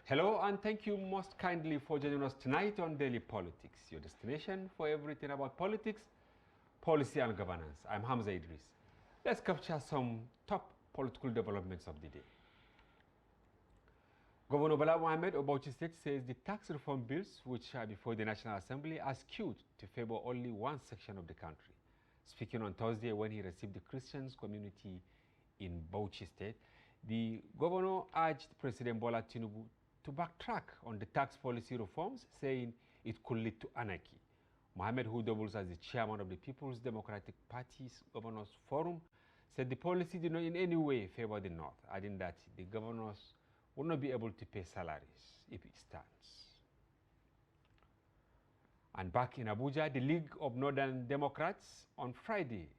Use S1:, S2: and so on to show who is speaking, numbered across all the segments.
S1: Hello, and thank you most kindly for joining us tonight on Daily Politics, your destination for everything about politics, policy, and governance. I'm Hamza Idis. Let's capture some top political developments of the day. Governor Bala Mohammed of Bauchi State says the tax reform bills, which are before the National Assembly, are skewed to favor only one section of the country. Speaking on Thursday when he received the Christian community in Bauchi State, the governor urged President Bola Tinubu to backtrack on the tax policy reforms, saying it could lead to anarchy. Mohammed, who doubles as the chairman of the People's Democratic Party's Governors Forum, said the policy did not in any way favor the North, adding that the governors will not be able to pay salaries if it stands. And back in Abuja, the League of Northern Democrats on Friday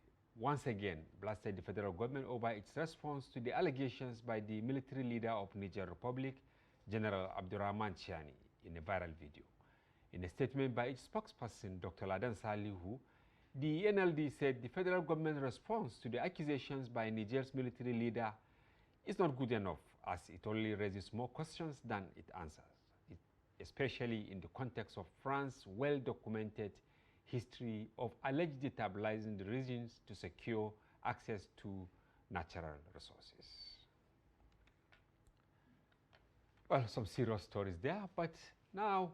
S1: once again blasted the federal government over its response to the allegations by the military leader of Niger Republic, General Abdurrahman Chiani, in a viral video. In a statement by its spokesperson, Dr. Ladan Salihu, the NLD said the federal government's response to the accusations by Niger's military leader is not good enough, as it only raises more questions than it answers, especially in the context of France's well-documented history of alleged destabilizing the regions to secure access to natural resources. Well, some serious stories there, but now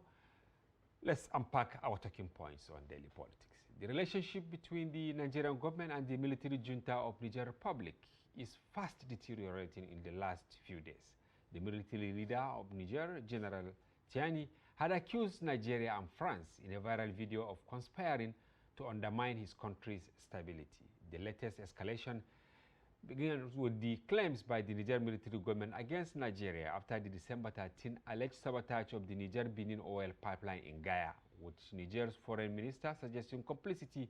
S1: let's unpack our talking points on daily politics. The relationship between the Nigerian government and the military junta of Niger Republic is fast deteriorating in the last few days. The military leader of Niger, General Chiani, had accused Nigeria and France in a viral video of conspiring to undermine his country's stability. The latest escalation began with the claims by the Niger military government against Nigeria after the December 13 alleged sabotage of the Niger-Benin oil pipeline in Gaya, with Niger's foreign minister suggesting complicity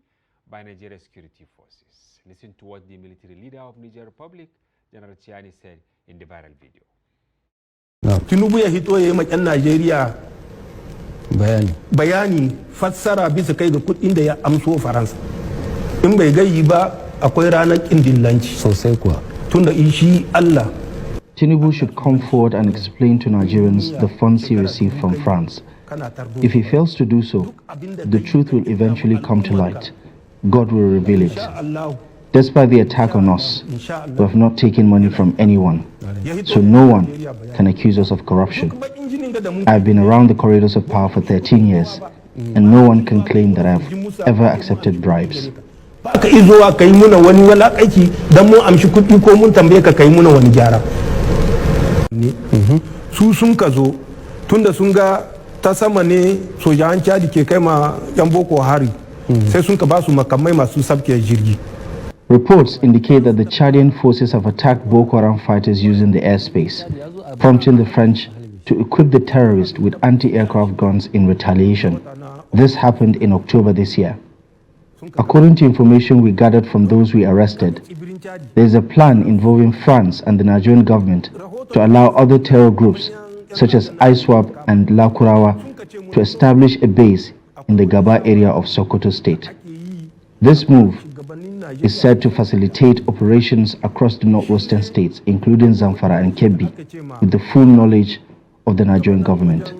S1: by Nigeria's security forces. Listen to what the military leader of Niger Republic, General Chiani, said in the viral video.
S2: Tinubu ya hito ya yi maƙyan Najeriya bayani fassara bisa kai ga kuɗin da ya amso Faransa. In bai gayi ba akwai ranar ƙin dillanci. Sosai kuwa. Tunda shi Allah.
S3: Tinubu should come forward and explain to Nigerians the funds he received from France. If he fails to do so, the truth will eventually come to light. God will reveal it. Despite the attack on us, we have not taken money from anyone, so no one can accuse us of corruption. I have been around the corridors of power for 13 years, and no one can claim that I have ever accepted bribes.
S2: Su sun ka zo tunda sun ga ta sama ne sojan Chadi ke kai ma yan Boko Hari sai sun ka ba su makamai masu sabke jirgi.
S3: Reports indicate that the Chadian forces have attacked Boko Haram fighters using the airspace, prompting the French to equip the terrorists with anti-aircraft guns in retaliation. This happened in October this year. According to information we gathered from those we arrested, there is a plan involving France and the Nigerian government to allow other terror groups such as ISWAP and Lakurawa to establish a base in the Gaba area of Sokoto State. This move is said to facilitate operations across the northwestern states, including Zamfara and Kebbi, with the full knowledge of the Nigerian government.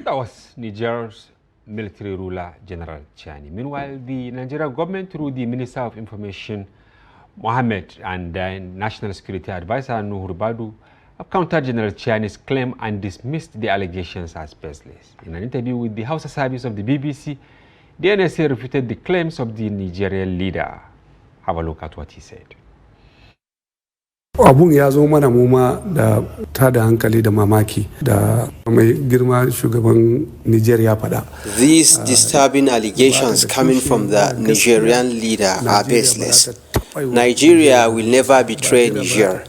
S1: That was Niger's military ruler, General Chiani. Meanwhile, the Nigerian government, through the Minister of Information, Mohammed, and National Security Advisor, Nuhur Badu, have countered General Chiani's claim and dismissed the allegations as baseless. In an interview with the Hausa service of the BBC, the NSA refuted the claims of the Nigerian leader. Have a look at what he said.
S4: Abun ya zo mana muma da tada hankali da mamaki da mai girma shugaban Niger ya faɗa.
S5: These disturbing allegations coming from the Nigerian leader are baseless. Nigeria will never betray Niger,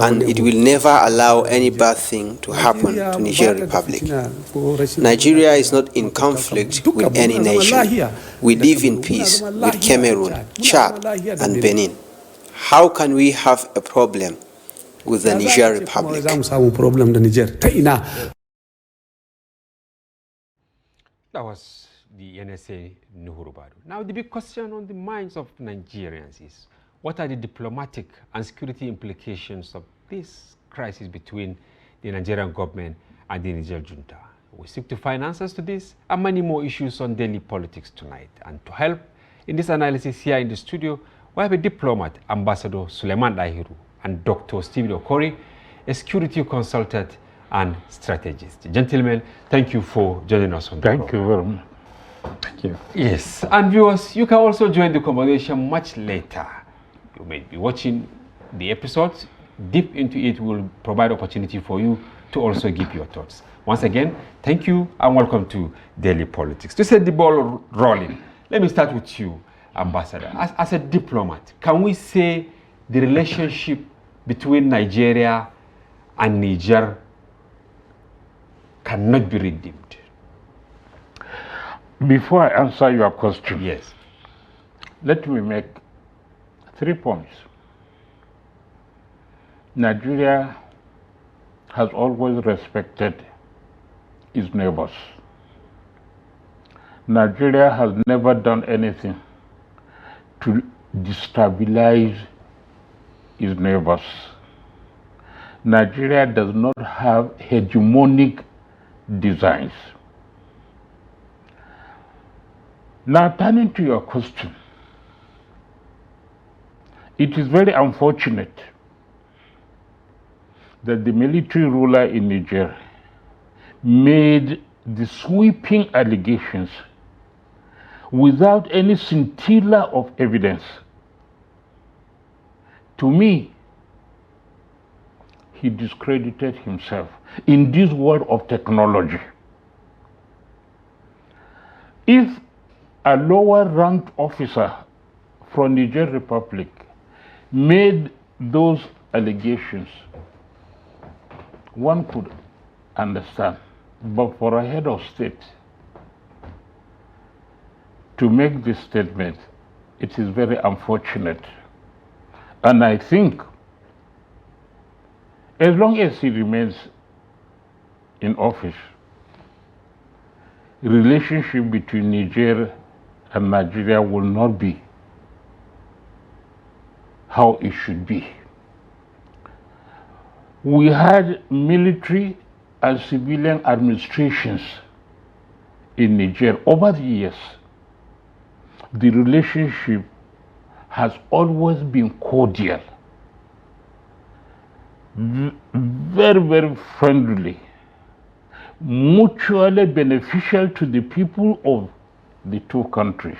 S5: and it will never allow any bad thing to happen to Niger Republic. Nigeria is not in conflict with any nation. We live in peace with Cameroon, Chad, and Benin. How can we have a problem with the Niger Republic?
S1: That was the NSA Nuhuru Badu. Now, the big question on the minds of Nigerians is, what are the diplomatic and security implications of this crisis between the Nigerian government and the Niger junta? We seek to find answers to this and many more issues on daily politics tonight. And to help in this analysis here in the studio, we have a diplomat, Ambassador Suleiman Dahiru, and Dr. Okwori, a security consultant and strategist. Gentlemen, thank you for joining us on the program.
S6: Thank you very much. Thank you.
S1: Yes, and viewers, you can also join the conversation much later. You may be watching the episode. Deep into it will provide opportunity for you to also give your thoughts. Once again, thank you and welcome to Daily Politics. To set the ball rolling, let me start with you, Ambassador. As a diplomat, can we say the relationship between Nigeria and Niger cannot be redeemed?
S6: Before I answer your question,
S1: yes,
S6: let me make 3 points. Nigeria has always respected its neighbors. Nigeria has never done anything to destabilize its neighbors. Nigeria does not have hegemonic designs. Now, turning to your question, it is very unfortunate that the military ruler in Niger made the sweeping allegations without any scintilla of evidence. To me, he discredited himself in this world of technology. If a lower ranked officer from Niger Republic made those allegations, one could understand. But for a head of state to make this statement, it is very unfortunate. And I think as long as he remains in office, the relationship between Niger and Nigeria will not be how it should be. We had military and civilian administrations in Niger over the years. The relationship has always been cordial, very, very friendly, mutually beneficial to the people of the two countries.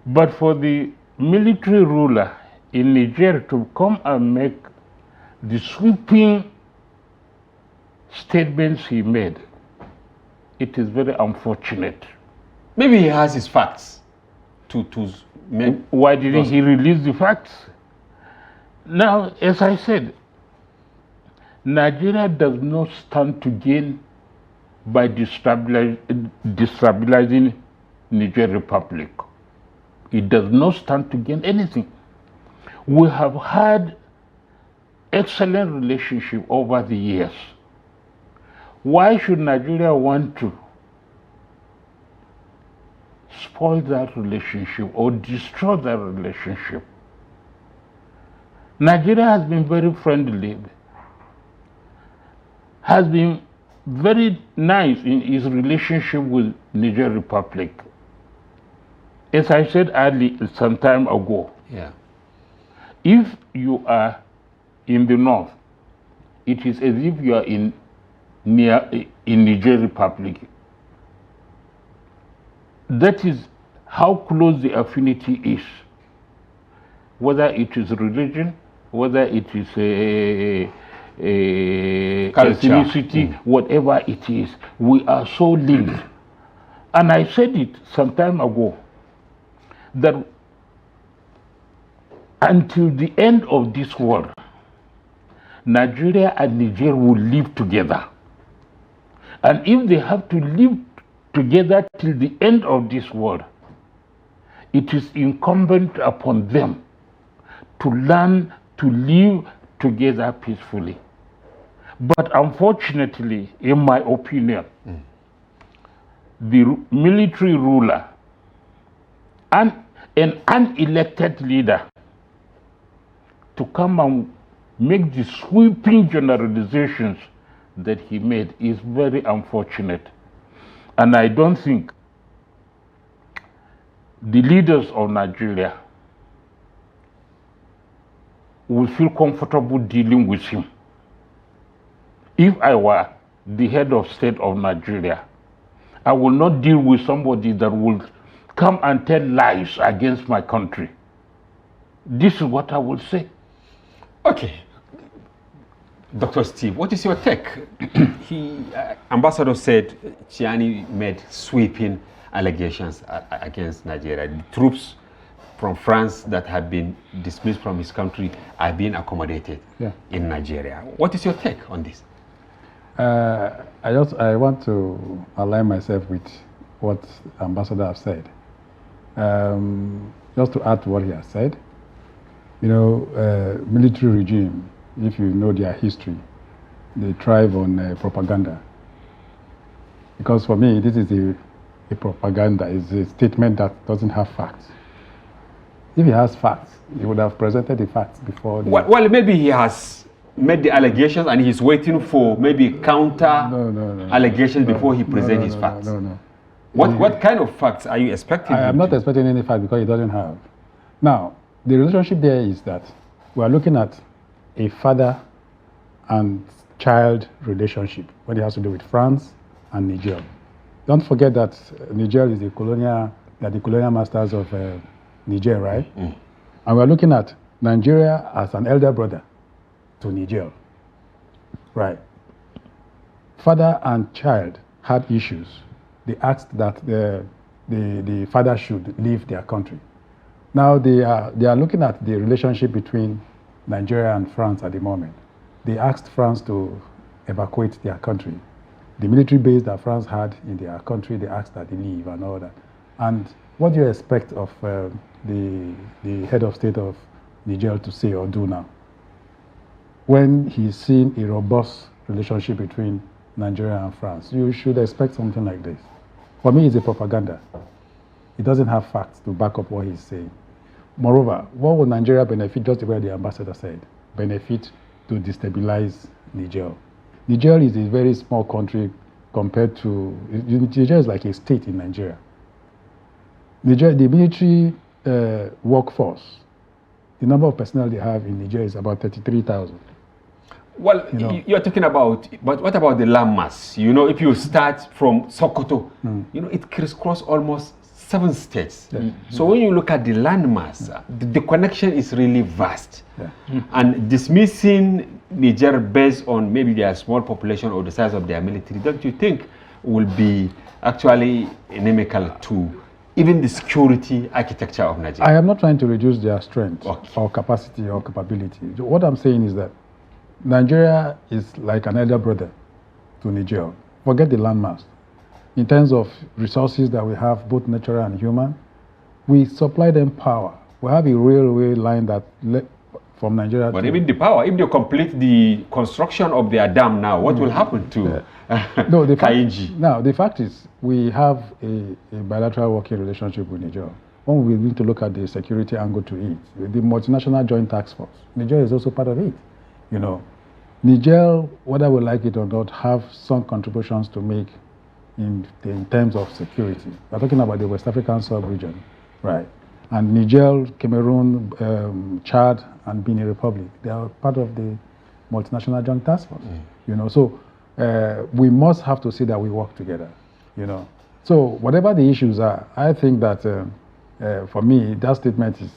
S6: But for the military ruler in Niger to come and make the sweeping statements he made, it is very unfortunate.
S1: maybe he has his facts to make.
S6: Why didn't he release the facts? Now, as I said, Nigeria does not stand to gain by destabilizing Niger Republic. It does not stand to gain anything. We have had excellent relationship over the years. Why should Nigeria want to spoil that relationship or destroy that relationship? Nigeria has been very friendly, has been very nice in its relationship with Niger Republic. As I said some time ago, if you are in the north, it is as if you are in Niger Republic. That is how close the affinity is. Whether it is religion, whether it is ethnicity, whatever it is, we are so linked. And I said it some time ago, that until the end of this world, Nigeria and Niger will live together. And if they have to live together till the end of this world, it is incumbent upon them to learn to live together peacefully. But unfortunately, in my opinion, the military ruler, and an unelected leader to come and make the sweeping generalizations that he made is very unfortunate. And I don't think the leaders of Nigeria will feel comfortable dealing with him. If I were the head of state of Nigeria, I will not deal with somebody that will come and tell lies against my country. This is what I will say.
S1: Okay. Dr. Steve, what is your take? Ambassador said Chiani made sweeping allegations against Nigeria. The troops from France that have been dismissed from his country are being accommodated in Nigeria. What is your take on this?
S7: I want to align myself with what Ambassador has said. Just to add to what he has said, you know, military regime, if you know their history, they thrive on propaganda. Because for me, this is a propaganda, it's a statement that doesn't have facts. If he has facts, he would have presented the facts before.
S1: Well, maybe he has made the allegations and he's waiting for maybe counter allegations before he presents his facts. What kind of facts are you expecting?
S7: I am not expecting any fact because he doesn't have. Now, the relationship there is that we are looking at a father and child relationship when it has to do with France and Niger. Don't forget that Niger is the colonial masters of Niger, right? Mm. And we're looking at Nigeria as an elder brother to Niger, right? Father and child had issues. They asked that the father should leave their country. Now they are looking at the relationship between Nigeria and France at the moment. They asked France to evacuate their country. The military base that France had in their country, they asked that they leave and all that. And what do you expect of the head of state of Niger to say or do now? When he's seen a robust relationship between Nigeria and France, you should expect something like this. For me, it's a propaganda. It doesn't have facts to back up what he's saying. Moreover, what would Nigeria benefit, just the way the ambassador said, benefit to destabilize Niger? Niger is a very small country compared to, Niger is like a state in Nigeria. Niger, the military workforce, the number of personnel they have in Niger is about 33,000.
S1: Well, you're talking about, but what about the landmass? You know, if you start from Sokoto, you know, it crisscrosses almost 7 states. Yeah. So when you look at the landmass, the connection is really vast. Yeah. And dismissing Niger based on maybe their small population or the size of their military, don't you think will be actually inimical to even the security architecture of Nigeria?
S7: I am not trying to reduce their strength or capacity or capability. What I'm saying is that Nigeria is like an elder brother to Niger. Forget the landmass. In terms of resources that we have, both natural and human, we supply them power. We have a railway line that from Nigeria
S1: but even the power, if they complete the construction of their dam now, what will happen to
S7: no, the fact is, we have a bilateral working relationship with Niger. When we need to look at the security angle to it, the multinational joint task force, Niger is also part of it. You know, Niger, whether we like it or not, have some contributions to make in terms of security. We're talking about the West African sub-region, right? And Niger, Cameroon, Chad, and Benin Republic, they are part of the multinational joint task force. You know, so we must have to see that we work together. You know, so whatever the issues are, I think that for me, that statement is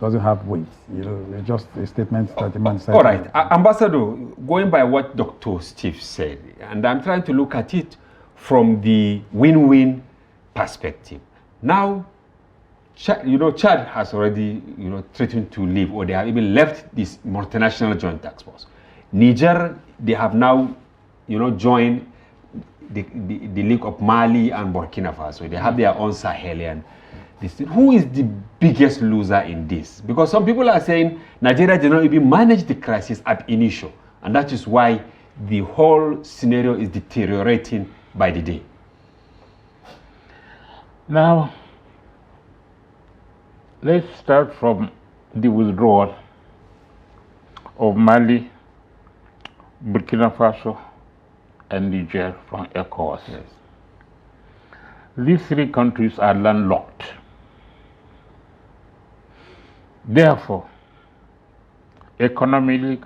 S7: doesn't have weight. You know, it's just a statement that the man said.
S1: All right, Ambassador, going by what Dr. Steve said, and I'm trying to look at it from the win-win perspective. Now, Chad has already, threatened to leave, or they have even left this multinational joint task force. Niger, they have now, joined the League of Mali and Burkina Faso. They have their own Sahelian. Who is the biggest loser in this? Because some people are saying Nigeria did not even manage the crisis ab initio, and that is why the whole scenario is deteriorating by the day.
S6: Now, let's start from the withdrawal of Mali, Burkina Faso, and Niger from ECOWAS.
S1: Yes.
S6: These three countries are landlocked. Therefore, economically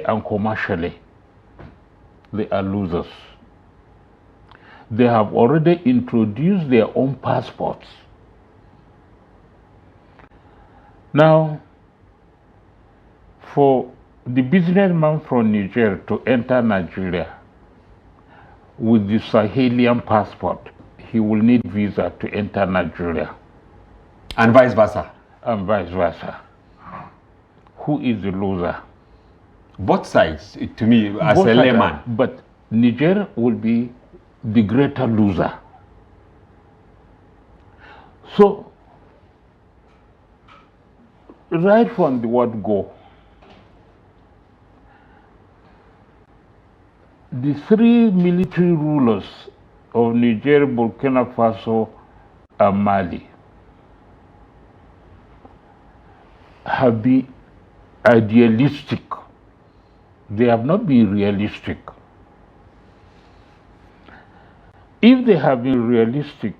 S6: and commercially, they are losers. They have already introduced their own passports. Now, for the businessman from Niger to enter Nigeria with the Sahelian passport, he will need visa to enter Nigeria.
S1: And vice versa.
S6: And vice versa. Who is the loser?
S1: Both sides, to me, as
S6: Both
S1: a
S6: sides,
S1: layman.
S6: but Niger will be the greater loser. So, right from the word go, the three military rulers of Niger, Burkina Faso, and Mali have been idealistic. They have not been realistic. If they have been realistic,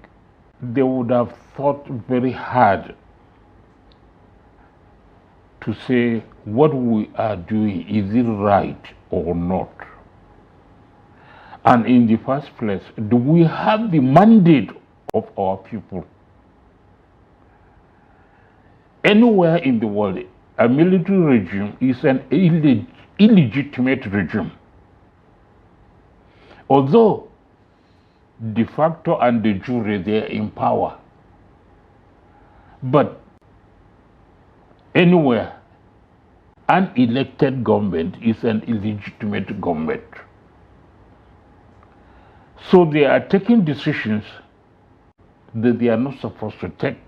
S6: they would have thought very hard to say what we are doing, is it right or not? And in the first place, do we have the mandate of our people? Anywhere in the world, a military regime is an illegitimate regime. Although de facto and de jure they are in power, but anywhere, an elected government is an illegitimate government. So they are taking decisions that they are not supposed to take.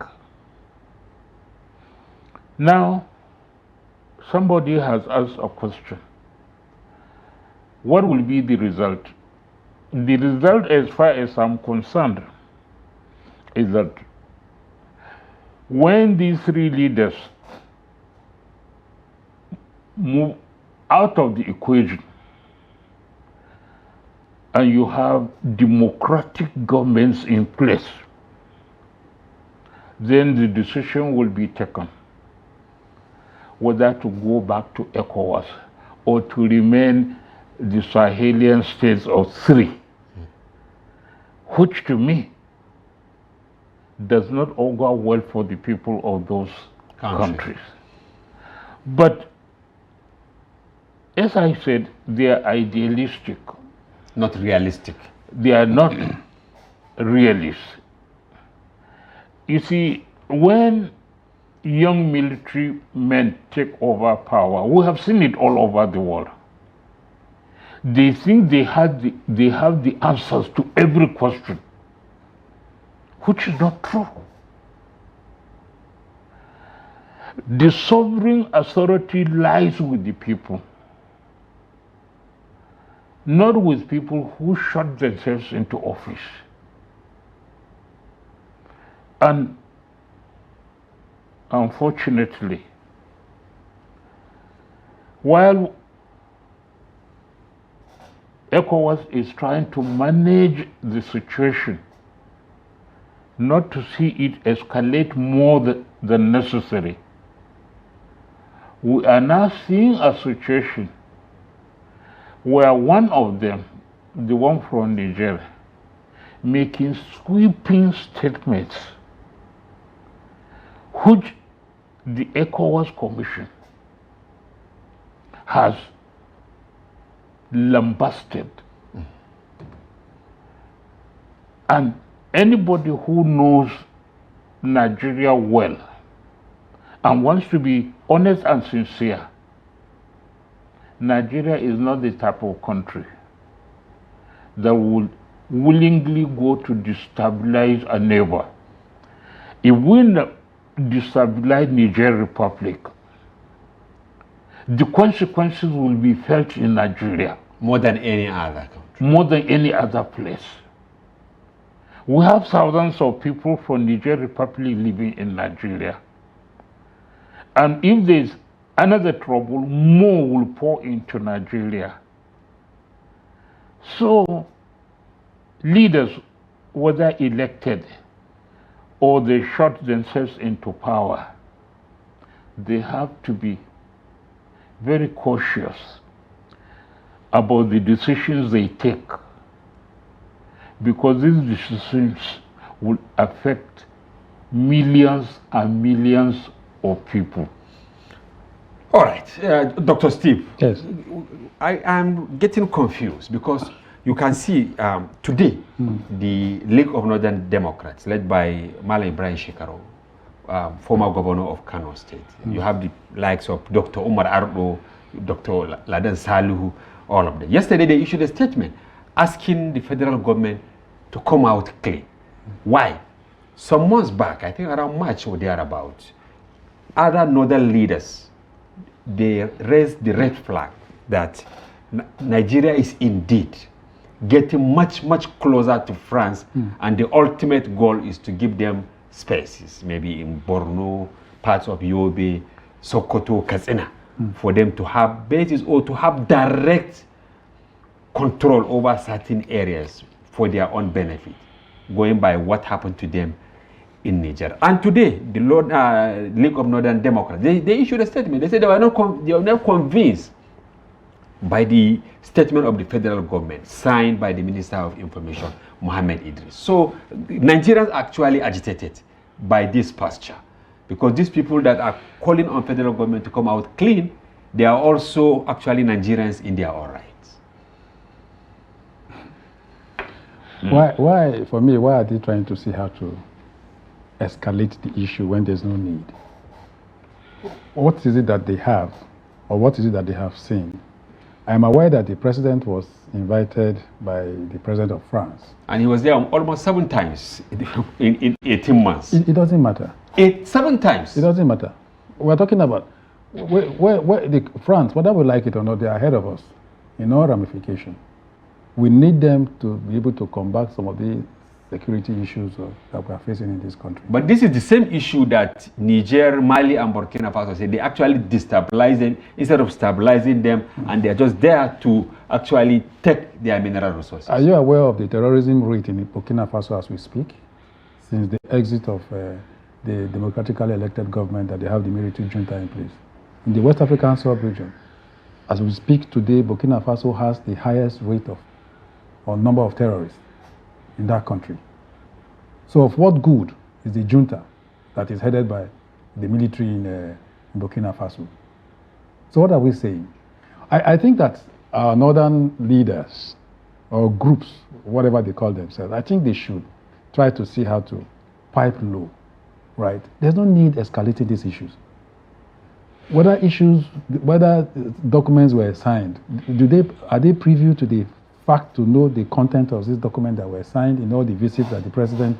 S6: Now, somebody has asked a question. What will be the result? The result, as far as I'm concerned, is that when these three leaders move out of the equation and you have democratic governments in place, then the decision will be taken whether to go back to ECOWAS or to remain the Sahelian states of three, which to me does not augur well for the people of those countries. But as I said, they are idealistic.
S1: Not realistic.
S6: They are not realists. You see, when young military men take over power, we have seen it all over the world. They think they have the answers to every question, which is not true. The sovereign authority lies with the people, not with people who shut themselves into office. And unfortunately, while ECOWAS is trying to manage the situation, not to see it escalate more than necessary, we are now seeing a situation where one of them, the one from Niger, making sweeping statements which the ECOWAS Commission has lambasted. And anybody who knows Nigeria well and wants to be honest and sincere, Nigeria is not the type of country that would willingly go to destabilize a neighbor. If we destabilize Niger Republic, the consequences will be felt in Nigeria.
S1: More than any other country.
S6: More than any other place. We have thousands of people from Niger Republic living in Nigeria. And if there's another trouble, more will pour into Nigeria. So, leaders, whether elected or they shot themselves into power, they have to be very cautious about the decisions they take, because these decisions will affect millions and millions of people.
S1: All right, Dr. Steve.
S7: Yes.
S1: I am getting confused because you can see today the League of Northern Democrats, led by Malam Ibrahim Shekaru, former governor of Kano State. You have the likes of Dr. Umar Ardo, Dr. Ladan Salihu, all of them. Yesterday they issued a statement asking the federal government to come out clean. Why? Some months back, I think around March or thereabouts, other northern leaders, they raised the red flag that Nigeria is indeed getting much, much closer to France, and the ultimate goal is to give them spaces, maybe in Borno, parts of Yobe, Sokoto, Katsina, for them to have bases or to have direct control over certain areas for their own benefit, going by what happened to them in Niger. And today, the League of Northern Democrats, they issued a statement. They said they were not convinced by the statement of the federal government signed by the Minister of Information, Mohammed Idris. So Nigerians are actually agitated by this posture, because these people that are calling on federal government to come out clean, they are also actually Nigerians in their own rights.
S7: Why, for me, why are they trying to see how to escalate the issue when there's no need? What is it that they have, or what is it that they have seen? I am aware that the president was invited by the president of France.
S1: And he was there almost 7 times in 18 months.
S7: It doesn't matter.
S1: 7 times?
S7: It doesn't matter. We're talking about where France, whether we like it or not, they are ahead of us in all ramifications. We need them to be able to combat some of the security issues that we are facing in this country.
S1: But this is the same issue that Niger, Mali, and Burkina Faso say. They actually destabilize them instead of stabilizing them, and they're just there to actually take their mineral resources.
S7: Are you aware of the terrorism rate in Burkina Faso as we speak? Since the exit of the democratically elected government, that they have the military junta in place. In the West African sub-region, as we speak today, Burkina Faso has the highest rate or number of terrorists in that country. So of what good is the junta that is headed by the military in Burkina Faso? So what are we saying? I think that our northern leaders or groups, whatever they call themselves, I think they should try to see how to pipe low, right? There's no need escalating these issues. Whether documents were signed, are they privy to the fact to know the content of this document that were signed in all the visits that the President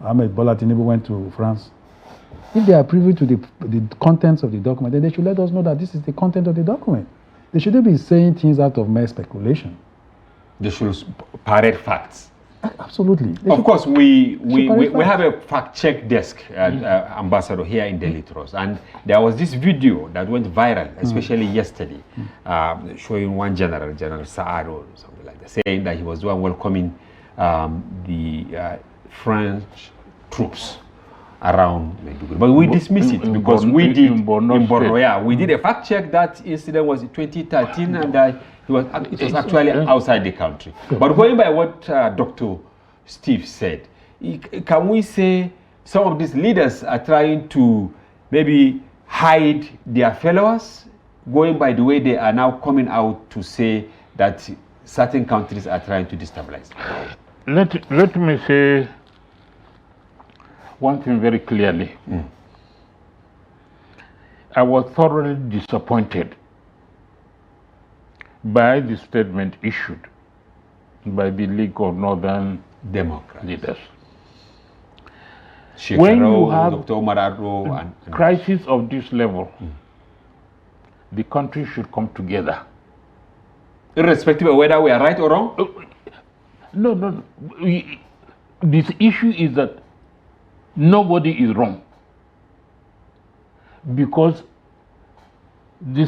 S7: Ahmed Bola Tinubu went to France? If they are privy to the contents of the document, then they should let us know that this is the content of the document. They shouldn't be saying things out of mere speculation.
S1: They should parade facts.
S7: Absolutely.
S1: Of course, we have a fact-check desk, Ambassador, here in Daily Trust, and there was this video that went viral, especially yesterday, showing one General Saad or something like that, saying that he was the one welcoming the French troops around Maiduguri. But we dismiss it because we did in Borno. Yeah, we did a fact check. That incident was in 2013, and it was actually outside the country. But going by what Dr. Steve said, can we say some of these leaders are trying to maybe hide their followers, going by the way they are now coming out to say that certain countries are trying to destabilize?
S6: Let me say one thing very clearly. I was thoroughly disappointed by the statement issued by the League of Northern Democrats leaders. When you have a crisis of this level, the country should come together.
S1: Irrespective of whether we are right or wrong?
S6: No. this issue is that nobody is wrong, because the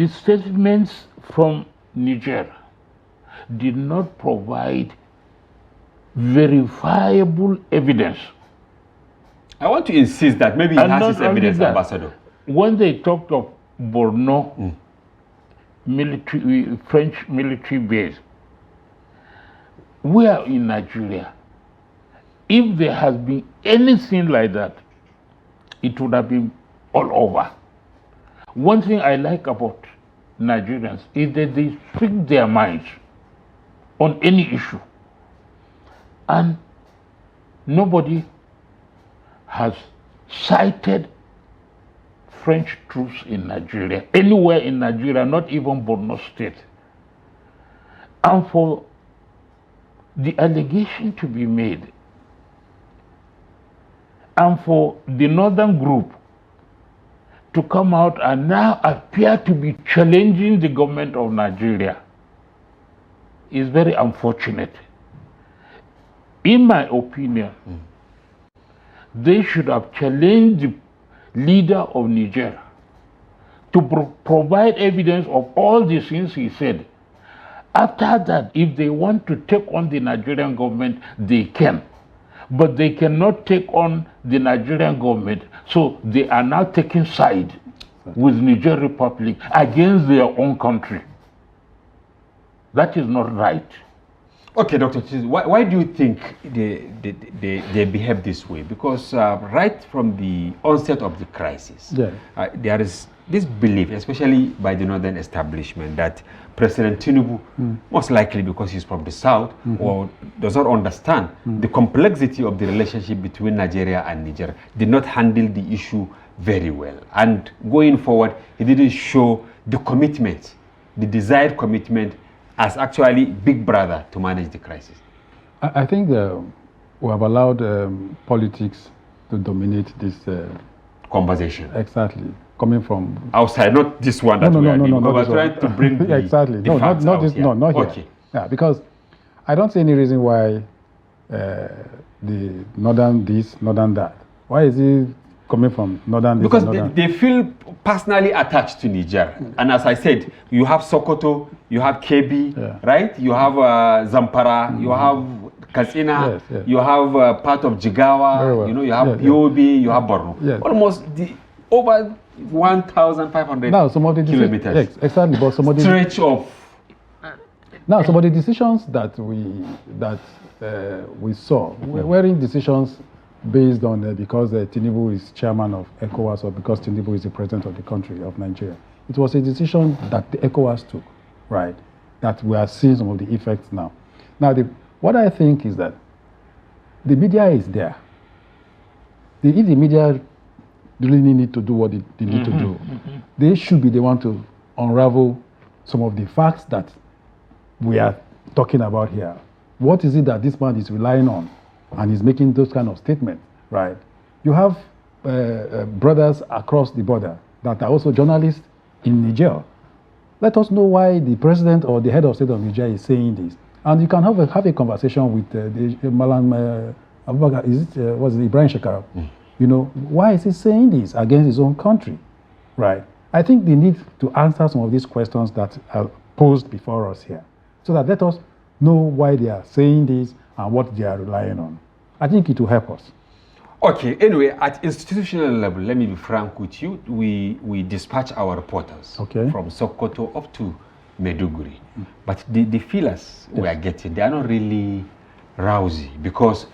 S6: statements from Niger did not provide verifiable evidence.
S1: I want to insist that maybe he has his evidence, Ambassador.
S6: When they talked of Borno French military base, we are in Nigeria. If there has been anything like that, it would have been all over. One thing I like about Nigerians is that they speak their minds on any issue. And nobody has cited French troops in Nigeria, anywhere in Nigeria, not even Borno State. And for the allegation to be made, and for the northern group to come out and now appear to be challenging the government of Nigeria is very unfortunate. In my opinion, they should have challenged the leader of Niger to provide evidence of all the things he said. After that, if they want to take on the Nigerian government, they can. But they cannot take on the Nigerian government, so they are now taking side with Niger Republic against their own country. That is not right.
S1: Okay, Dr. Why do you think they behave this way? Because right from the onset of the crisis, there is this belief, especially by the northern establishment, that President Tinubu, most likely because he's from the south, or does not understand the complexity of the relationship between Nigeria and Niger, did not handle the issue very well. And going forward, he didn't show the commitment, the desired commitment, as actually big brother to manage the crisis.
S7: I think we have allowed politics to dominate this
S1: conversation.
S7: Exactly. Coming from
S1: outside, not this one that we are doing. We're trying to bring the,
S7: exactly.
S1: The facts
S7: not
S1: out
S7: this.
S1: here.
S7: No, not here.
S1: Okay.
S7: Yeah, because I don't see any reason why the northern this, northern that. Why is it coming from northern this?
S1: Because they feel personally attached to Niger, and as I said, you have Sokoto, you have Kebbi, right? You have Zampara, you have Katsina, you have part of Jigawa,
S7: well.
S1: You know, you have Yobe, you have Borno. Almost over 1,500 kilometers.
S7: Yes, exactly. But some of the
S1: stretch of.
S7: Now, some of the decisions that we saw weren't decisions based on because Tinubu is chairman of ECOWAS or because Tinubu is the president of the country of Nigeria. It was a decision that the ECOWAS took, right? That we are seeing some of the effects now. Now, what I think is that the media is there. If the media really need to do what they need to do, they should be the one to unravel some of the facts that we are talking about here. What is it that this man is relying on and is making those kind of statements, right? You have brothers across the border that are also journalists in Niger. Let us know why the president or the head of state of Niger is saying this. And you can have a conversation with Malam Abubakar, was it Ibrahim Shekara? You know, why is he saying this against his own country, right? I think they need to answer some of these questions that are posed before us here, so that let us know why they are saying this and what they are relying on. I think it will help us.
S1: Okay, anyway, at institutional level, let me be frank with you, we dispatch our reporters from Sokoto up to Maiduguri. But the feelers we are getting, they are not really rousy, because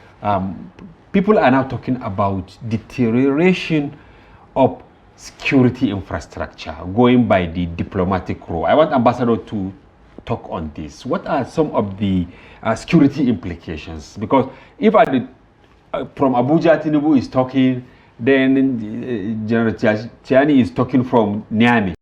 S1: people are now talking about deterioration of security infrastructure, going by the diplomatic role. I want Ambassador to talk on this. What are some of the security implications? Because if from Abuja, Tinubu is talking, then General Tiani is talking from Niamey,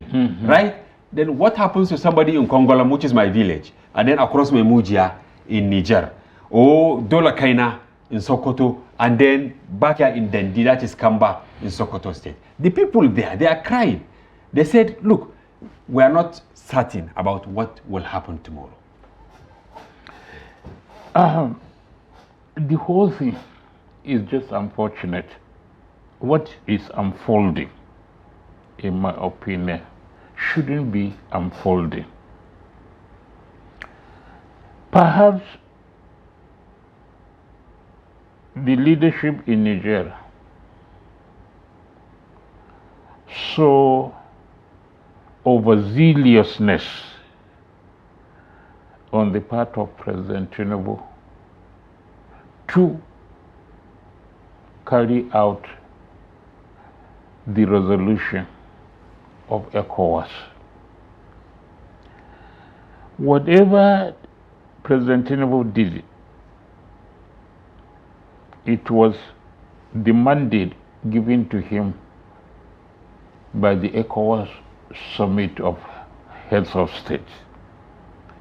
S1: right? Then what happens to somebody in Kongolam, which is my village, and then across Memujia in Niger, or Dola Kaina in Sokoto, and then back here in Dendi, that is Kamba in Sokoto State? The people there, they are crying. They said, look, we are not certain about what will happen tomorrow.
S6: the whole thing is just unfortunate. What is unfolding, in my opinion, shouldn't be unfolding. Perhaps the leadership in Niger saw overzealousness on the part of President Tinubu to carry out the resolution of ECOWAS. Whatever President Tinubu did, it was the mandate given to him by the ECOWAS Summit of Heads of State.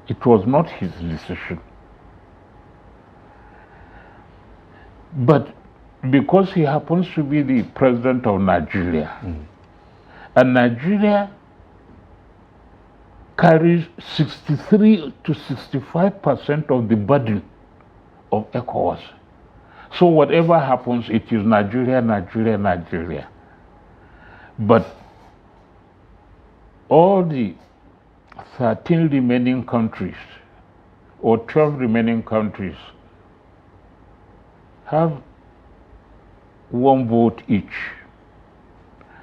S6: It was not his decision. But because he happens to be the president of Nigeria, and Nigeria carries 63 to 65% of the burden of ECOWAS. So whatever happens, it is Nigeria, Nigeria, Nigeria. But all the 13 remaining countries, or 12 remaining countries, have one vote each.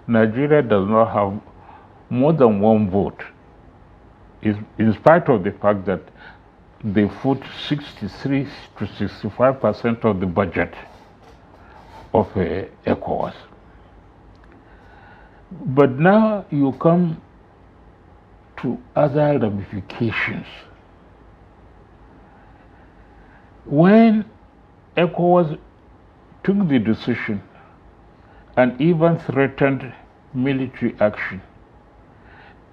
S6: Nigeria does not have more than one vote, in spite of the fact that they vote 63 to 65% of the budget of ECOWAS. But now you come to other ramifications. When ECOWAS took the decision and even threatened military action,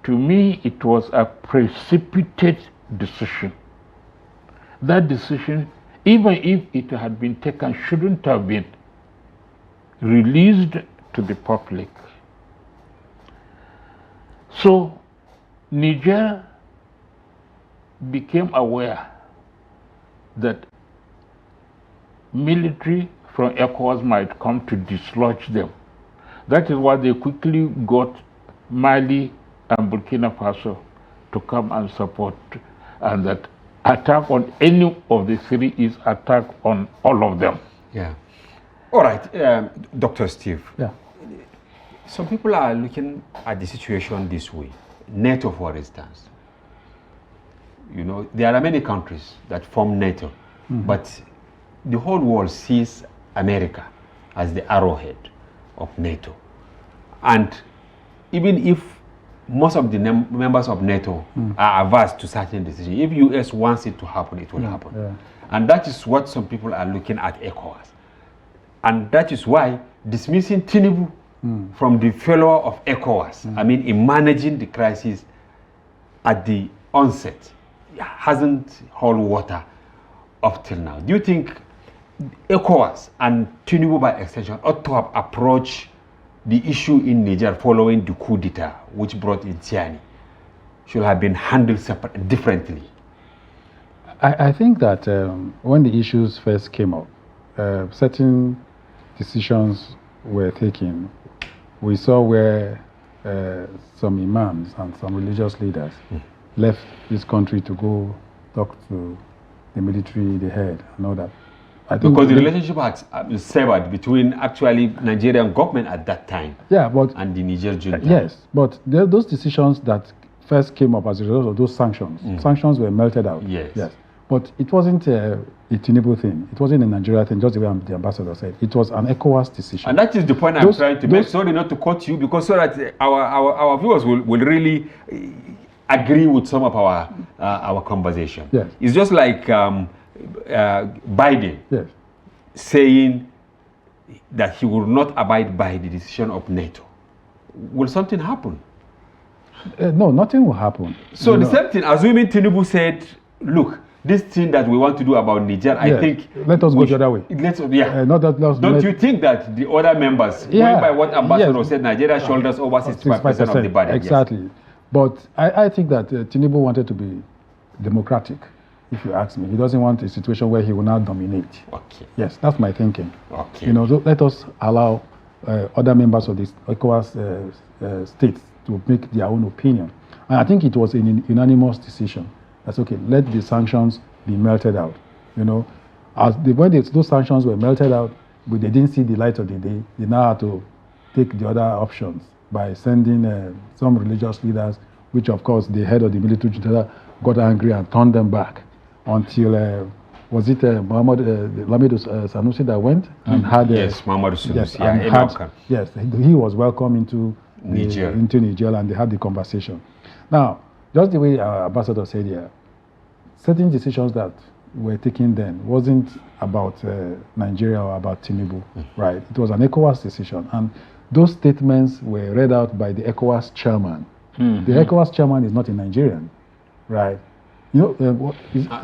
S6: to me it was a precipitate decision. That decision, even if it had been taken, shouldn't have been released to the public. So Niger became aware that military from ECOWAS might come to dislodge them. That is why they quickly got Mali and Burkina Faso to come and support, and that attack on any of the three is attack on all of them.
S1: Yeah. All right, Dr. Steve.
S7: Yeah.
S1: Some people are looking at the situation this way. NATO, for instance. You know, there are many countries that form NATO, but the whole world sees America as the arrowhead of NATO. And even if most of the members of NATO are averse to certain decisions, if US wants it to happen, it will happen.
S7: Yeah.
S1: And that is what some people are looking at ECOWAS. And that is why dismissing Tinubu from the failure of ECOWAS, I mean, in managing the crisis at the onset, hasn't held water up till now. Do you think ECOWAS and Tinubu by extension ought to have approached the issue in Niger following the coup d'etat, which brought in Tiani, should have been handled differently?
S7: I think that when the issues first came up, certain decisions were taken. We saw where some imams and some religious leaders left this country to go talk to the military, the head, and all that.
S1: Because the relationship was severed between actually Nigerian government at that time, and the Niger junta.
S7: Yes, but those decisions that first came up as a result of those sanctions, sanctions were melted out.
S1: Yes.
S7: But it wasn't a Tinubu thing. It wasn't a Nigeria thing, just the way the ambassador said. It was an ECOWAS decision.
S1: And that is the point I'm trying to make. Sorry not to cut you, because so that our viewers will really agree with some of our conversation.
S7: Yes.
S1: It's just like Biden saying that he will not abide by the decision of NATO. Will something happen?
S7: No, nothing will happen.
S1: So the same thing, assuming Tinubu said, look, this thing that we want to do about Niger, I think...
S7: Let us go the other way.
S1: Don't you think that the other members, going by what Ambassador said, Nigeria shoulders over 65% of the burden?
S7: Exactly. But I think that Tinubu wanted to be democratic. if you ask me. He doesn't want a situation where he will now dominate.
S1: Okay.
S7: Yes, that's my thinking.
S1: Okay.
S7: You know, so let us allow other members of this ECOWAS states to make their own opinion. And I think it was an unanimous decision. That's okay. Let the sanctions be melted out. You know, when those sanctions were melted out, but they didn't see the light of the day, they now had to take the other options by sending some religious leaders, which of course the head of the military junta got angry and turned them back until was it Lamido Sanusi that went and had
S1: yes, Muhammadu Sanusi,
S7: yes, he was welcome into Niger, and they had the conversation. Now, just the way our ambassador said here, certain decisions that were taken then wasn't about Nigeria or about Tinubu, right? It was an ECOWAS decision, and those statements were read out by the ECOWAS chairman. The ECOWAS chairman is not a Nigerian, right? You know,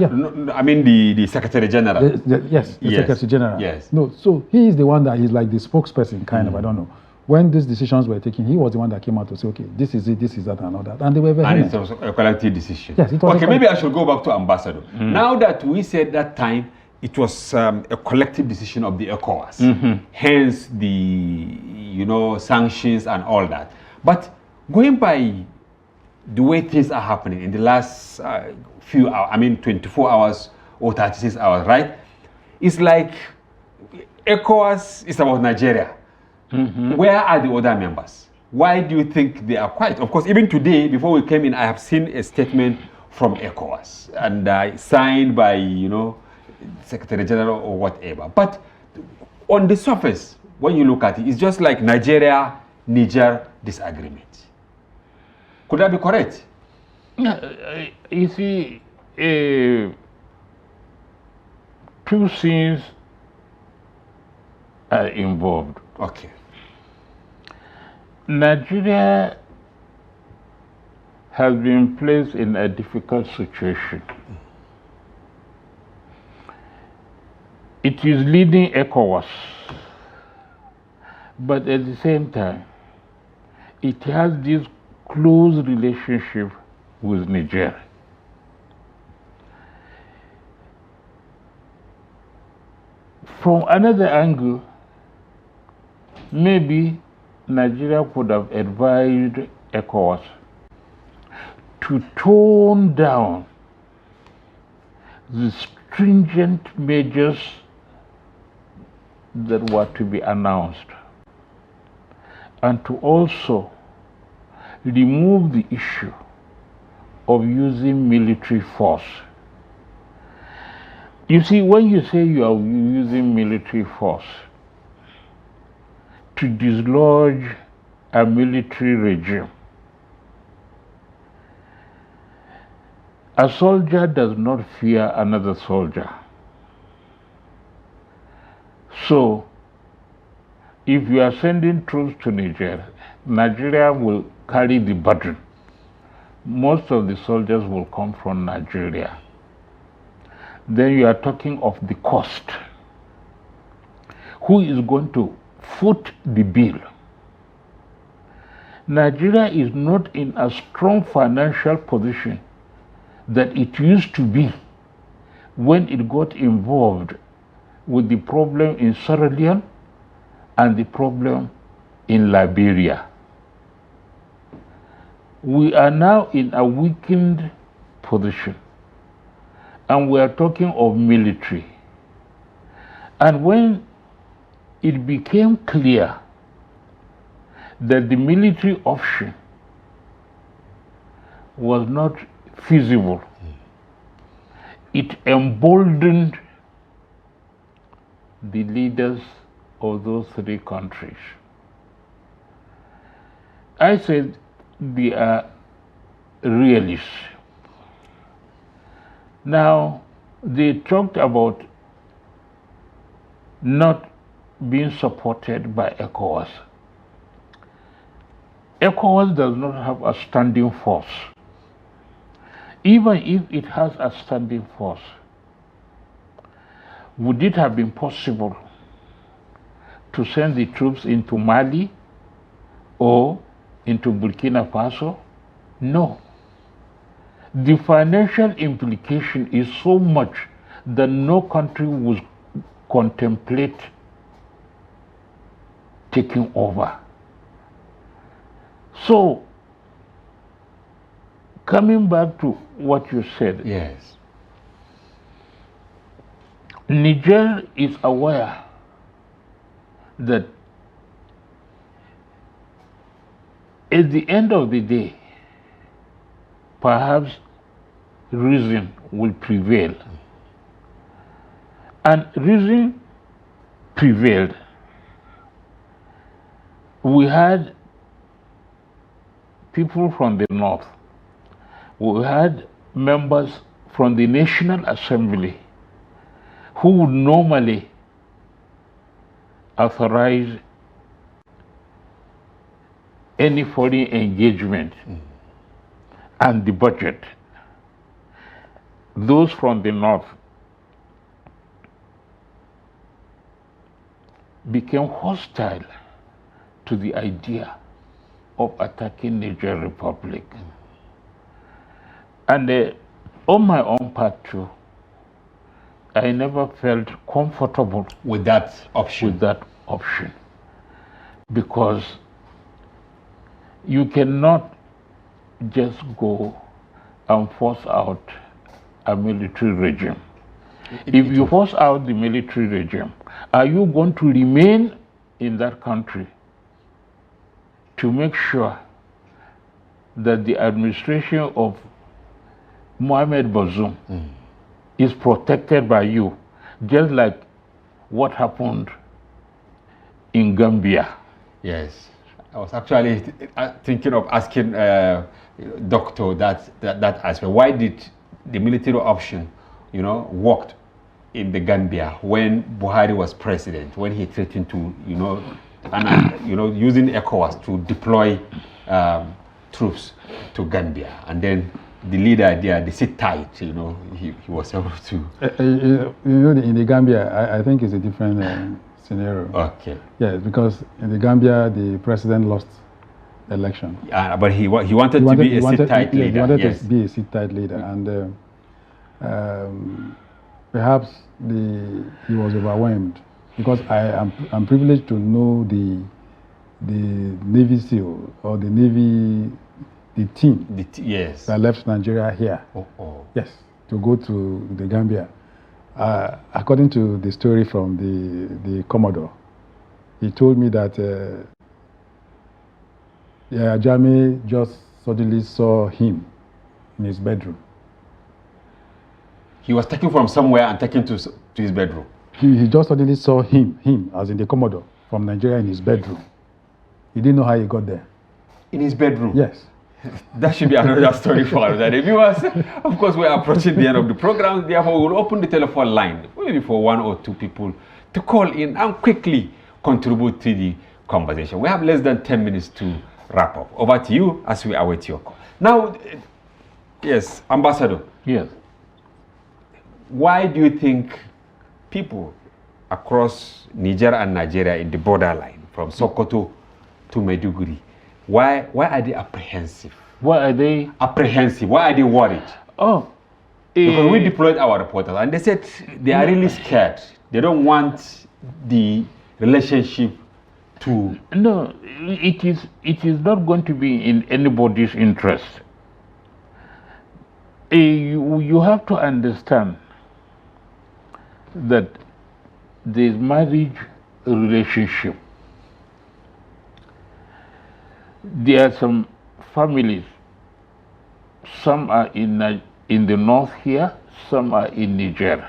S1: no, I mean the Secretary General.
S7: Yes, the Secretary General.
S1: Yes.
S7: No, so he is the one that is like the spokesperson, kind of. I don't know. When these decisions were taken, he was the one that came out to say, okay, this is it, this is that, and all that. And they were very.
S1: And it was a collective decision.
S7: Yes, it was.
S1: Okay, maybe I should go back to Ambassador. Now that we said that time, it was a collective decision of the ECOWAS. Hence the, sanctions and all that. But going by the way things are happening in the last few hours, 24 hours or 36 hours, right? It's like ECOWAS is about Nigeria. Where are the other members? Why do you think they are quiet? Of course, even today, before we came in, I have seen a statement from ECOWAS and signed by, Secretary General or whatever. But on the surface, when you look at it, it's just like Nigeria-Niger disagreement. Could that be correct?
S6: You see, two things are involved.
S1: Okay.
S6: Nigeria has been placed in a difficult situation. It is leading ECOWAS, but at the same time, it has this close relationship with Niger. From another angle, maybe Nigeria could have advised ECOWAS to tone down the stringent measures that were to be announced, and to also remove the issue of using military force. You see, when you say you are using military force to dislodge a military regime, a soldier does not fear another soldier. So, if you are sending troops to Niger, Nigeria will carry the burden. Most of the soldiers will come from Nigeria. Then you are talking of the cost. Who is going to foot the bill? Nigeria is not in a strong financial position that it used to be when it got involved with the problem in Sierra Leone and the problem in Liberia. We are now in a weakened position, and we are talking of military. And when it became clear that the military option was not feasible, it emboldened the leaders of those three countries. I said they are realists. Now, they talked about not being supported by ECOWAS. ECOWAS does not have a standing force. Even if it has a standing force, would it have been possible to send the troops into Mali or into Burkina Faso? No. the financial implication is so much that no country would contemplate taking over. So, coming back to what you said,
S1: Yes.
S6: Niger is aware that at the end of the day, perhaps reason will prevail. And reason prevailed. We had people from the north. We had members from the National Assembly who would normally authorize any foreign engagement and the budget. Those from the north became hostile to the idea of attacking Niger Republic. And on my own part too, I never felt comfortable
S1: With that option.
S6: Because you cannot just go and force out a military regime. If you force out the military regime, are you going to remain in that country to make sure that the administration of Mohamed Bazoum is protected by you, just like what happened in Gambia?
S1: Yes. I was actually thinking of asking Doctor that aspect. Why did the military option, worked in the Gambia when Buhari was president, when he threatened to, using ECOWAS to deploy troops to Gambia, and then the leader there, they sit tight, he was able to.
S7: In the Gambia, I think it's a different scenario.
S1: Okay.
S7: Yes, because in the Gambia, the president lost the election.
S1: But he wanted to be a sit-tight leader.
S7: He wanted to be a sit-tight leader, and perhaps he was overwhelmed, because I'm privileged to know the Navy SEAL or the Navy, the team
S1: yes,
S7: that left Nigeria here. Yes, to go to the Gambia. According to the story from the Commodore, he told me that Jame just suddenly saw him in his bedroom.
S1: He was taken from somewhere and taken to his bedroom.
S7: He just suddenly saw him, as in the Commodore, from Nigeria in his bedroom. He didn't know how he got there.
S1: In his bedroom?
S7: Yes.
S1: That should be another story for us. The viewers, of course, we are approaching the end of the program. Therefore, we will open the telephone line, maybe for 1 or 2 people to call in and quickly contribute to the conversation. We have less than 10 minutes to wrap up. Over to you as we await your call. Now, yes, Ambassador.
S6: Yes.
S1: Why do you think people across Niger and Nigeria in the borderline, from Sokoto to Maiduguri, why are they apprehensive?
S6: Why are they
S1: apprehensive? Why are they worried? Because we deployed our reporters and they said they are really scared. They don't want the relationship to.
S6: No, it is not going to be in anybody's interest. You have to understand that there is marriage relationship. There are some families, some are in the north here, some are in Niger.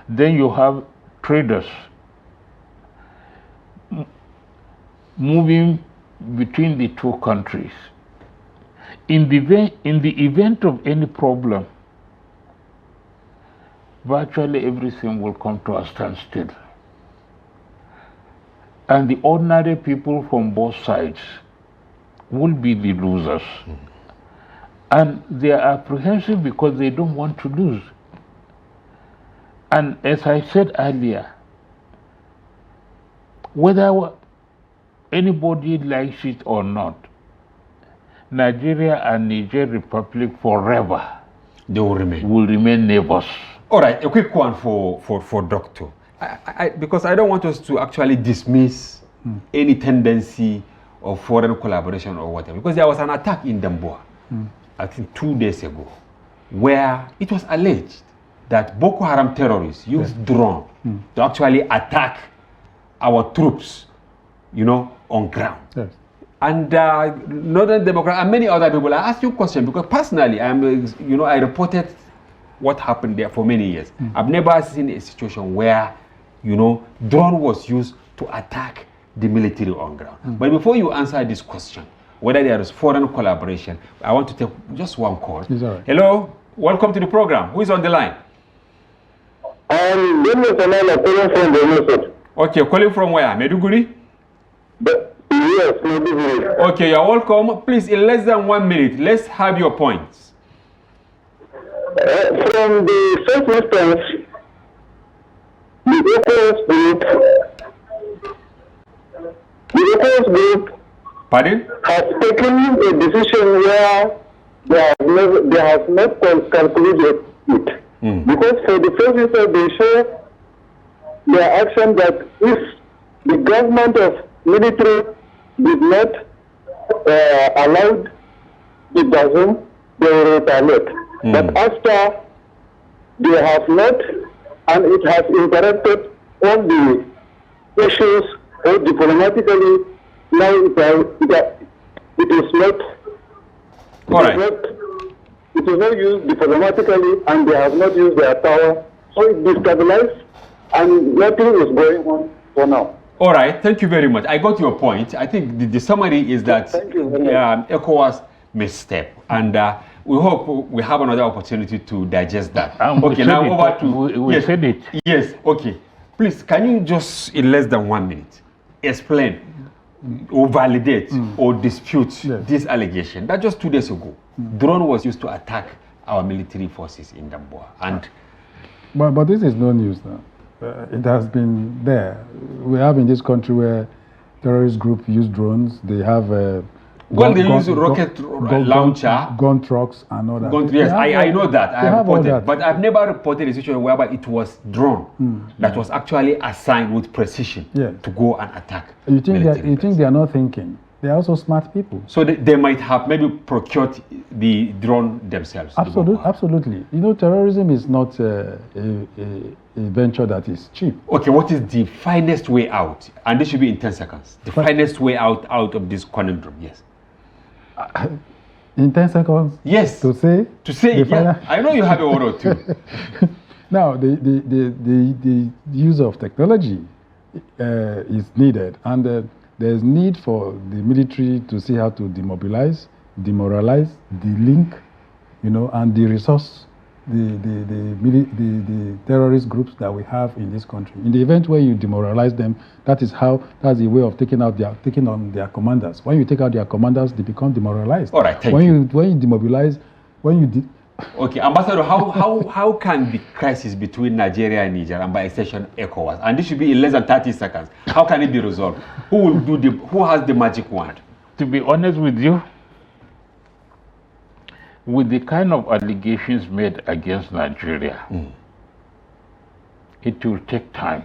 S6: Then you have traders moving between the two countries. In the event of any problem, virtually everything will come to a standstill. And the ordinary people from both sides will be the losers. And they are apprehensive because they don't want to lose. And as I said earlier, whether anybody likes it or not, Nigeria and Niger Republic forever.
S1: They will
S6: remain neighbors.
S1: All right, a quick one for Doctor. Because I don't want us to actually dismiss any tendency of foreign collaboration or whatever. Because there was an attack in Damboa, I think 2 days ago, where it was alleged that Boko Haram terrorists used drone to actually attack our troops, on ground. Yes. And Northern Democrat and many other people, I asked you a question because personally, I reported what happened there for many years. I've never seen a situation where, drone was used to attack the military on ground. But before you answer this question, whether there is foreign collaboration, I want to take just one call.
S7: Right.
S1: Hello, welcome to the program. Who is on the line?
S8: I'm calling from the
S1: Okay, calling from where? Meduguri?
S8: Yes, Meduguri.
S1: Okay, you're welcome. Please, in less than 1 minute, let's have your points.
S8: From the first instance, the ECOWAS group
S1: Pardon?
S8: has taken a decision where they have not calculated it. Because for the first instance, they show their action that if the government of military did not allow the Bazoum, they will retaliate. But after they have not, and it has interrupted all the issues or diplomatically, now it is not.
S1: All right.
S8: It is not used diplomatically, and they have not used their power. So it destabilized, and nothing is going on for now.
S1: All right, thank you very much. I got your point. I think the summary is that ECOWAS misstep, and we hope we have another opportunity to digest that. Okay, now over to...
S6: We said it.
S1: Yes, okay. Please, can you just, in less than 1 minute, explain or validate or dispute this allegation that just 2 days ago, drone was used to attack our military forces in Damboa? And
S7: but this is no news now. It has been there. We have in this country where terrorist groups use drones. They have
S1: they use rocket launcher,
S7: gun trucks, and all that.
S1: Yes, I know that. I have reported, but I've never reported a situation whereby it was drone that was actually assigned with precision to go and attack.
S7: You think they are not thinking? They are also smart people.
S1: So they might have maybe procured the drone themselves.
S7: Absolutely. Terrorism is not a venture that is cheap.
S1: Okay, what is the finest way out? And this should be in 10 seconds. The finest way out of this conundrum, yes.
S7: In 10 seconds?
S1: Yes.
S7: To say,
S1: yeah. I know you have a word or two.
S7: Now, the use of technology is needed, and there's need for the military to see how to demobilize, demoralize, de-link, and the resource the terrorist groups that we have in this country. In the event where you demoralize them, that's the way of taking on their commanders. When you take out their commanders, they become demoralized.
S1: All right,
S7: when you demobilize,
S1: Okay, Ambassador, how can the crisis between Nigeria and Niger, and by extension ECOWAS, and this should be in less than 30 seconds, how can it be resolved? Who has the magic wand?
S6: To be honest with you, with the kind of allegations made against Nigeria, it will take time.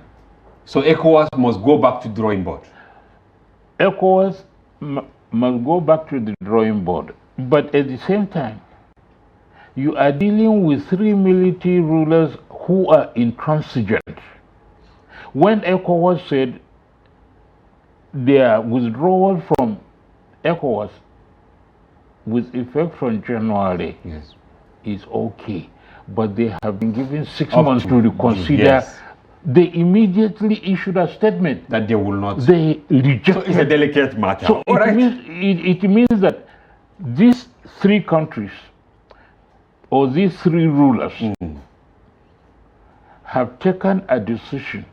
S1: So ECOWAS must go back to drawing board?
S6: ECOWAS must go back to the drawing board, but at the same time, you are dealing with 3 military rulers who are intransigent. When ECOWAS said their withdrawal from ECOWAS with effect from January is okay, but they have been given 6 months to reconsider.
S1: Yes.
S6: They immediately issued a statement
S1: that they will not.
S6: They rejected.
S1: So it's a delicate matter.
S6: So it means that these 3 countries, or these 3 rulers, have taken a decision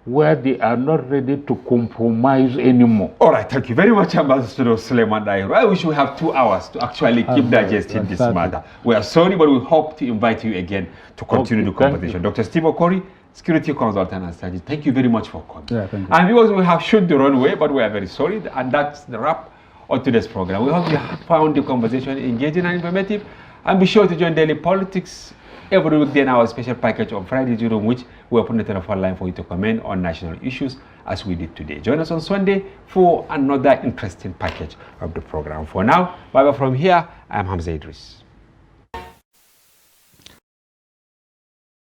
S6: where they are not ready to compromise anymore.
S1: All right, thank you very much, Ambassador Suleiman Dahiru. I wish we have 2 hours to actually keep digesting this matter. We are sorry, but we hope to invite you again to continue the conversation. Dr. Steve Okwori, security consultant and strategist, thank you very much for coming.
S7: Yeah, thank you.
S1: And because we have shoot the runway, but we are very sorry, and that's the wrap on today's program. We hope you found the conversation engaging and informative, and be sure to join Daily Politics every weekday in our special package on Friday, during which we open the telephone line for you to comment on national issues as we did today. Join us on Sunday for another interesting package of the program. For now, bye-bye from here. I'm Hamza Idis.